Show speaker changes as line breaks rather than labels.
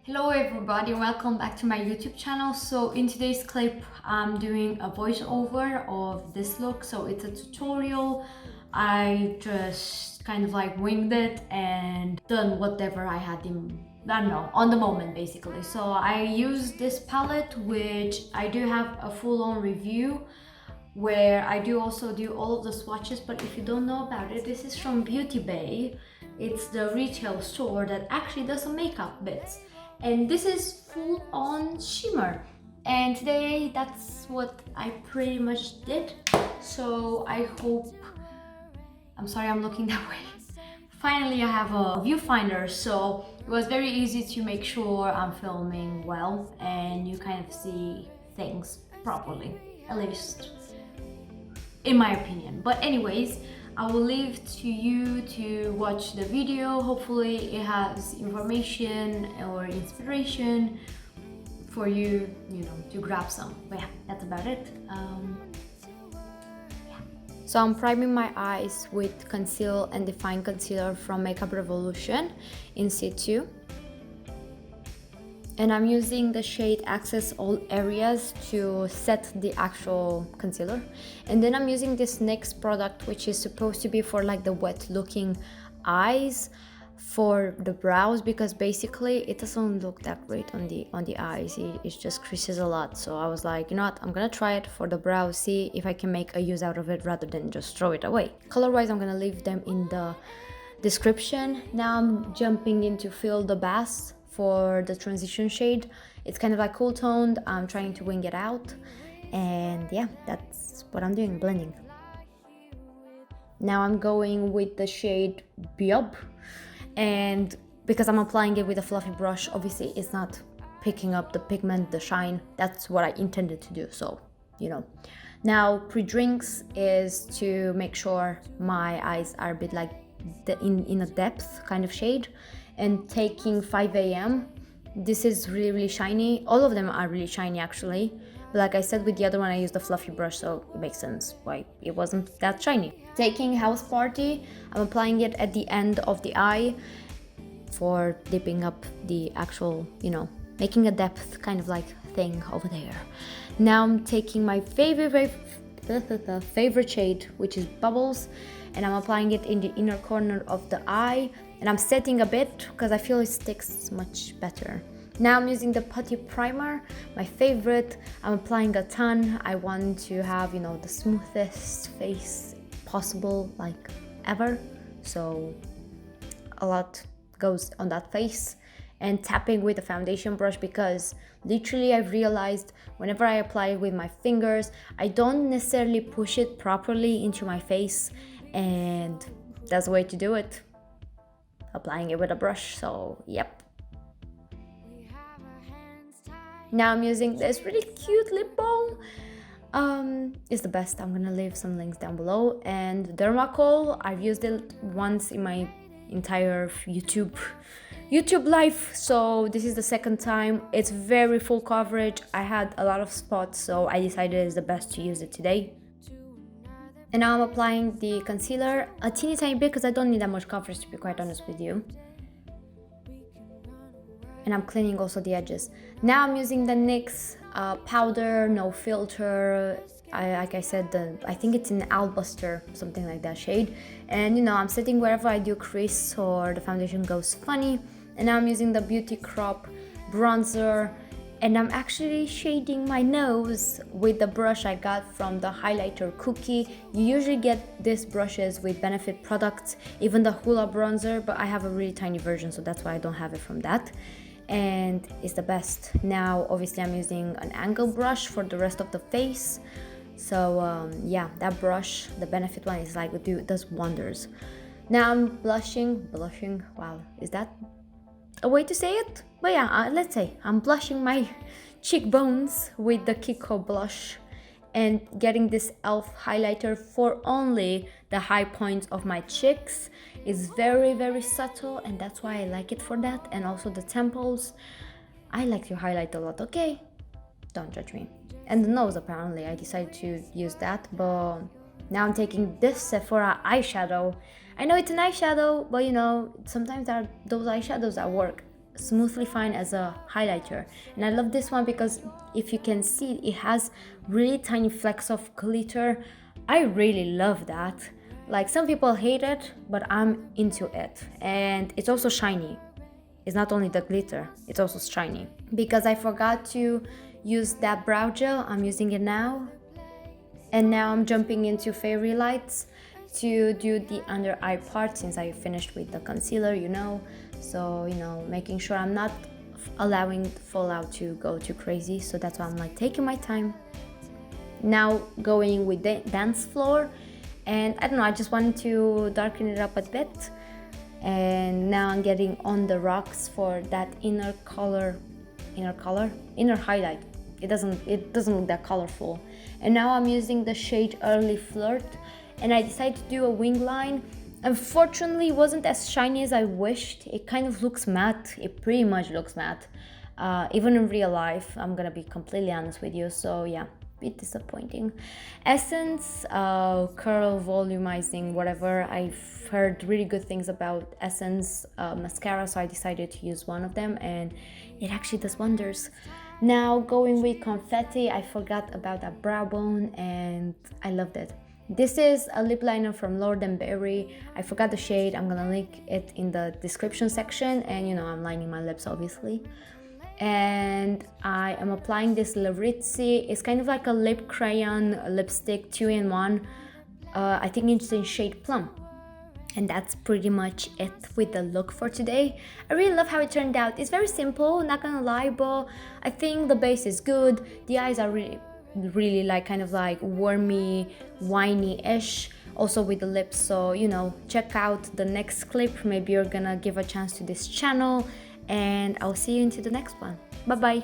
Hello everybody, welcome back to my YouTube channel. So in today's clip I'm doing a voiceover of this look. So it's a tutorial. I just kind of like winged it and done whatever I had in, I don't know, on the moment basically. So I used this palette, which I do have a full-on review where I do also do all of the swatches, but if you don't know about it, this is from Beauty Bay. It's the retail store that actually does some makeup bits. And this is full on shimmer. And today that's what I pretty much did. So I hope, I'm sorry I'm looking that way. Finally I have a viewfinder, so it was very easy to make sure I'm filming well and you kind of see things properly, at least in my opinion. But anyways, I will leave to you to watch the video. Hopefully it has information or inspiration for you, to grab some. But yeah, that's about it. So I'm priming my eyes with Conceal and Define Concealer from Makeup Revolution in situ. And I'm using the shade Access All Areas to set the actual concealer. And then I'm using this next product, which is supposed to be for like the wet looking eyes for the brows, because basically it doesn't look that great on the eyes. It just creases a lot. So I was like, you know what, I'm gonna try it for the brows, see if I can make a use out of it rather than just throw it away. Color wise, I'm gonna leave them in the description. Now I'm jumping into Feel the Bass for the transition shade. It's kind of like cool toned. I'm trying to wing it out, and yeah, that's what I'm doing, blending. Now I'm going with the shade Biob, and because I'm applying it with a fluffy brush, obviously it's not picking up the pigment, the shine. That's what I intended to do, so Now pre-drinks is to make sure my eyes are a bit like in a depth kind of shade. And taking 5 AM, this is really shiny. All of them are really shiny actually, but like I said, with the other one I used a fluffy brush, so it makes sense why it wasn't that shiny. Taking House Party, I'm applying it at the end of the eye for dipping up the actual, making a depth kind of like thing over there. Now I'm taking my favorite shade, which is Bubbles, and I'm applying it in the inner corner of the eye, and I'm setting a bit because I feel it sticks much better. Now I'm using the Putty Primer, my favorite. I'm applying a ton. I want to have, the smoothest face possible, like ever. So a lot goes on that face. And tapping with a foundation brush, because literally I've realized whenever I apply it with my fingers, I don't necessarily push it properly into my face, and that's the way to do it, applying it with a brush. So yep. Now I'm using this really cute lip balm. It's the best. I'm gonna leave some links down below. And Dermacol, I've used it once in my entire YouTube life, so this is the second time. It's very full coverage. I had a lot of spots, so I decided it's the best to use it today. And now I'm applying the concealer a teeny tiny bit because I don't need that much coverage, to be quite honest with you. And I'm cleaning also the edges. Now I'm using the NYX powder, no filter. Like I said, I think it's in Albaster, something like that shade. And I'm setting wherever I do crease or the foundation goes funny. And now I'm using the Beauty Crop bronzer, and I'm actually shading my nose with the brush I got from the highlighter Cookie. You usually get these brushes with Benefit products, even the Hoola bronzer, but I have a really tiny version, so that's why I don't have it from that. And it's the best. Now obviously I'm using an angle brush for the rest of the face. So yeah, that brush, the Benefit one, is like does wonders. Now I'm blushing. Wow, is that a way to say it? But yeah, let's say I'm blushing my cheekbones with the Kiko blush and getting this e.l.f. highlighter for only the high points of my cheeks. It's very subtle, and that's why I like it for that. And also the temples. I like to highlight a lot, okay? Don't judge me. And the nose, apparently I decided to use that, but now I'm taking this Sephora eyeshadow. I know it's an eyeshadow, but sometimes there are those eyeshadows that work smoothly fine as a highlighter. And I love this one because if you can see, it has really tiny flecks of glitter. I really love that. Like, some people hate it, but I'm into it. And it's also shiny. It's not only the glitter, it's also shiny. Because I forgot to use that brow gel, I'm using it now. And now I'm jumping into Fairy Lights to do the under eye part, since I finished with the concealer, you know. So, you know, making sure I'm not allowing fallout to go too crazy. So that's why I'm like taking my time. Now going with the Dance Floor, and I don't know, I just wanted to darken it up a bit. And now I'm getting on the rocks for that inner highlight. It doesn't look that colorful. And now I'm using the shade Early Flirt, and I decided to do a wing line. Unfortunately, it wasn't as shiny as I wished. It kind of looks matte. It pretty much looks matte. Even in real life, I'm gonna be completely honest with you. So yeah, bit disappointing. Essence, curl volumizing, whatever. I've heard really good things about Essence mascara, so I decided to use one of them, and it actually does wonders. Now going with Confetti, I forgot about that brow bone, and I loved it. This is a lip liner from Lord & Berry. I forgot the shade. I'm gonna link it in the description section, and you know, I'm lining my lips obviously. And I am applying this Laritzy. It's kind of like a lip crayon lipstick, 2-in-1. I think it's in shade Plum. And that's pretty much it with the look for today. I really love how it turned out. It's very simple, not gonna lie, but I think the base is good. The eyes are really like kind of like wormy, whiny-ish. Also with the lips, so you know, check out the next clip. Maybe you're gonna give a chance to this channel, and I'll see you into the next one. Bye bye.